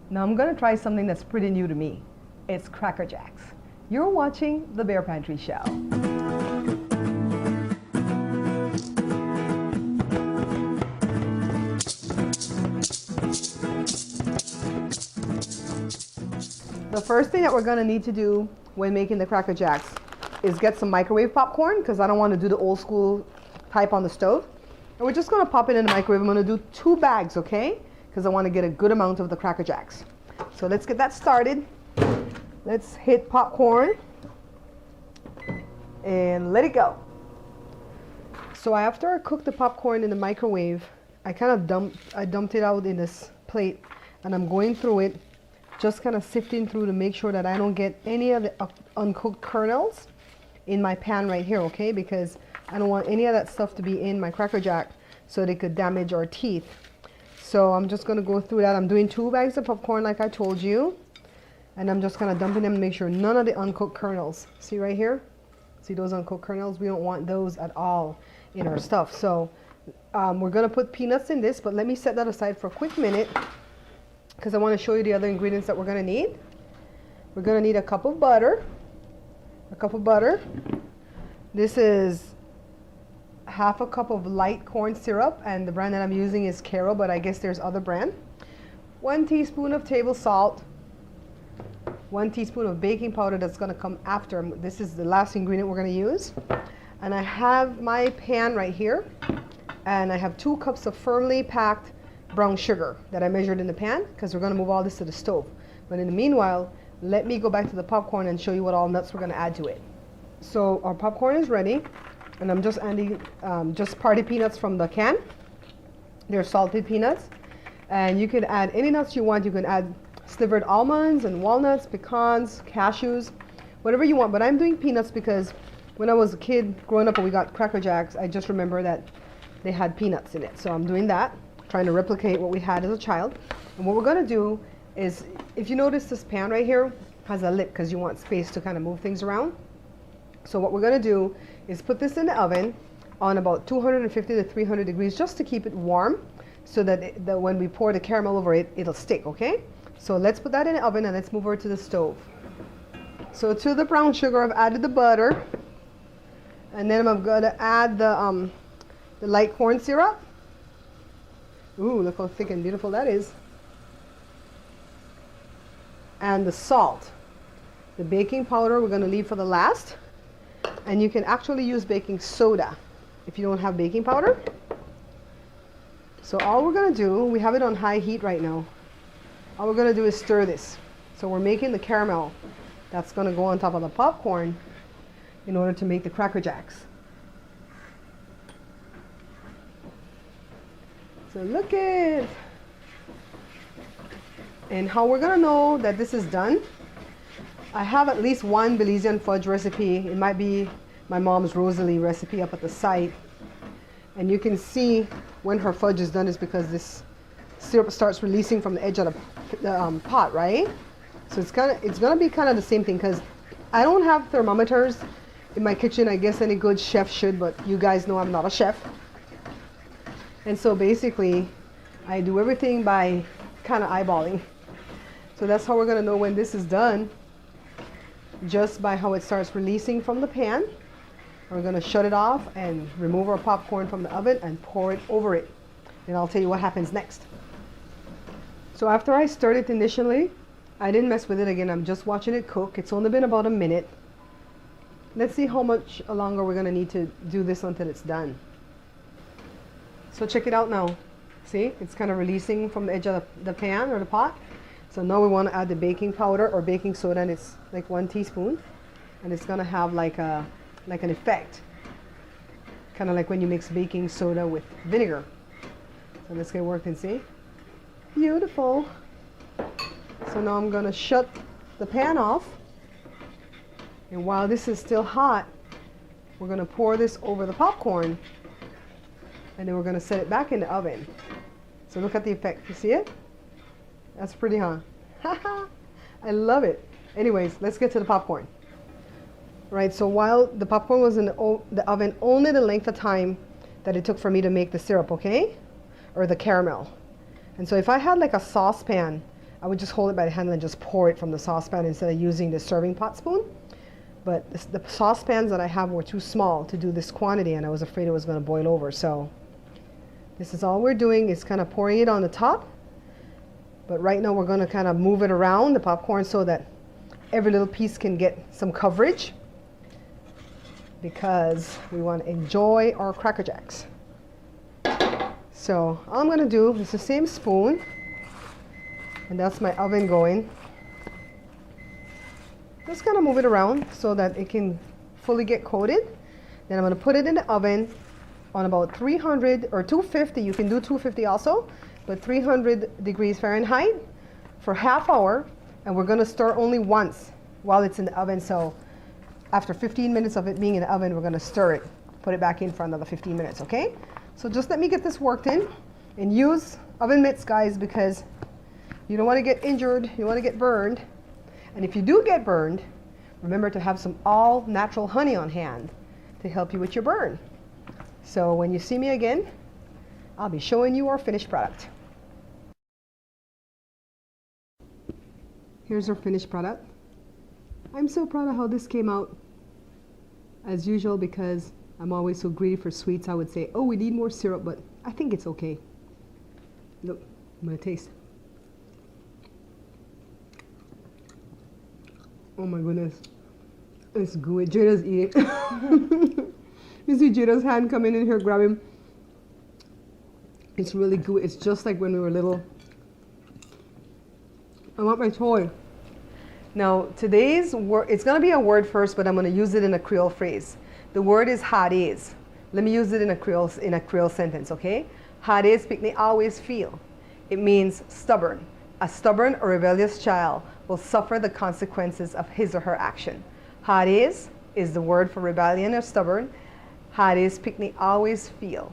Now I'm gonna try something that's pretty new to me. It's Cracker Jacks. You're watching The Bear Pantry Show. The first thing that we're gonna need to do when making the Cracker Jacks is get some microwave popcorn, because I don't want to do the old school type on the stove. And we're just gonna pop it in the microwave. I'm gonna do 2 bags, okay? Because I want to get a good amount of the Cracker Jacks. So let's get that started. Let's hit popcorn and let it go. So after I cooked the popcorn in the microwave, I kind of dumped it out in this plate, and I'm going through it, just kind of sifting through to make sure that I don't get any of the uncooked kernels in my pan right here, okay? Because I don't want any of that stuff to be in my Cracker Jack so they could damage our teeth. So I'm just gonna go through that. I'm doing 2 bags of popcorn like I told you. And I'm just kind of dumping them to make sure none of the uncooked kernels. See right here? See those uncooked kernels? We don't want those at all in our stuff. So we're gonna put peanuts in this, but let me set that aside for a quick minute because I want to show you the other ingredients that we're gonna need. We're gonna need a cup of butter. This is half a cup of light corn syrup, and the brand that I'm using is Caro, but I guess there's other brand. 1 teaspoon of table salt. 1 teaspoon of baking powder that's going to come after. This is the last ingredient we're going to use. And I have my pan right here, and I have 2 cups of firmly packed brown sugar that I measured in the pan, because we're going to move all this to the stove. But in the meanwhile, let me go back to the popcorn and show you what all nuts we're going to add to it. So our popcorn is ready, and I'm just adding just party peanuts from the can. They're salted peanuts, and you can add any nuts you want. You can add slivered almonds and walnuts, pecans, cashews, whatever you want. But I'm doing peanuts because when I was a kid growing up and we got Cracker Jacks, I just remember that they had peanuts in it. So I'm doing that, trying to replicate what we had as a child. And what we're going to do is, if you notice, this pan right here has a lip because you want space to kind of move things around. So what we're going to do is put this in the oven on about 250 to 300 degrees just to keep it warm, so that when we pour the caramel over it, it'll stick, okay? So let's put that in the oven and let's move over to the stove. So to the brown sugar, I've added the butter, and then I'm going to add the light corn syrup. Ooh, look how thick and beautiful that is. And the salt. The baking powder we're going to leave for the last. And you can actually use baking soda if you don't have baking powder. So all we're going to do, we have it on high heat right now. All we're going to do is stir this. So we're making the caramel that's going to go on top of the popcorn in order to make the Cracker Jacks. So look at, and how we're going to know that this is done. I have at least 1 Belizean fudge recipe. It might be my mom's Rosalie recipe up at the site. And you can see when her fudge is done is because this syrup starts releasing from the edge of the pot, right? So it's gonna be kind of the same thing, because I don't have thermometers in my kitchen. I guess any good chef should, but you guys know I'm not a chef. And so basically, I do everything by kind of eyeballing. So that's how we're gonna know when this is done, just by how it starts releasing from the pan. We're going to shut it off and remove our popcorn from the oven and pour it over it. And I'll tell you what happens next. So after I stirred it initially, I didn't mess with it again. I'm just watching it cook. It's only been about a minute. Let's see how much longer we're going to need to do this until it's done. So check it out now. See, it's kind of releasing from the edge of the pan or the pot. So now we want to add the baking powder or baking soda, and it's like 1 teaspoon. And it's going to have like an effect, kind of like when you mix baking soda with vinegar. So let's get worked and see. Beautiful. So now I'm going to shut the pan off, and while this is still hot, we're going to pour this over the popcorn, and then we're going to set it back in the oven. So look at the effect. You see it? That's pretty, huh? I love it. Anyways, let's get to the popcorn. Right, so while the popcorn was in the oven, only the length of time that it took for me to make the syrup, okay? Or the caramel. And so if I had like a saucepan I would just hold it by the handle and just pour it from the saucepan instead of using the serving pot spoon. But the saucepans that I have were too small to do this quantity, and I was afraid it was going to boil over. So this is all we're doing, is kind of pouring it on the top. But right now we're going to kind of move it around the popcorn so that every little piece can get some coverage, because we want to enjoy our Cracker Jacks. So all I'm going to do is the same spoon, and that's my oven going. Just kind of move it around so that it can fully get coated. Then I'm going to put it in the oven on about 300 or 250. You can do 250 also, but 300 degrees Fahrenheit for half hour. And we're going to stir only once while it's in the oven. So after 15 minutes of it being in the oven, we're going to stir it, put it back in for another 15 minutes, okay? So just let me get this worked in, and use oven mitts, guys, because you don't want to get injured, you don't want to get burned. And if you do get burned, remember to have some all natural honey on hand to help you with your burn. So when you see me again, I'll be showing you our finished product. Here's our finished product. I'm so proud of how this came out. As usual, because I'm always so greedy for sweets, I would say, oh, we need more syrup, but I think it's okay. Look, I'm gonna taste. Oh my goodness, it's good. Jada's eating. You see Jada's hand coming in here grabbing. It's really good. It's just like when we were little. I want my toy. Now today's word, it's gonna be a word first, but I'm gonna use it in a Creole phrase. The word is hades. Let me use it in a Creole sentence, okay? Hades pick me always feel. It means stubborn. A stubborn or rebellious child will suffer the consequences of his or her action. Hades is the word for rebellion or stubborn. Hades pick me always feel.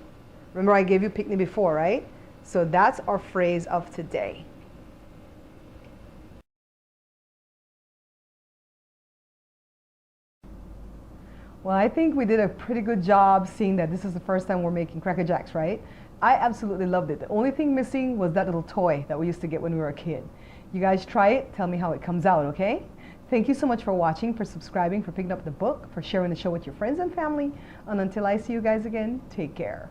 Remember I gave you pick me before, right? So that's our phrase of today. Well, I think we did a pretty good job, seeing that this is the first time we're making Cracker Jacks, right? I absolutely loved it. The only thing missing was that little toy that we used to get when we were a kid. You guys try it, tell me how it comes out, okay? Thank you so much for watching, for subscribing, for picking up the book, for sharing the show with your friends and family. And until I see you guys again, take care.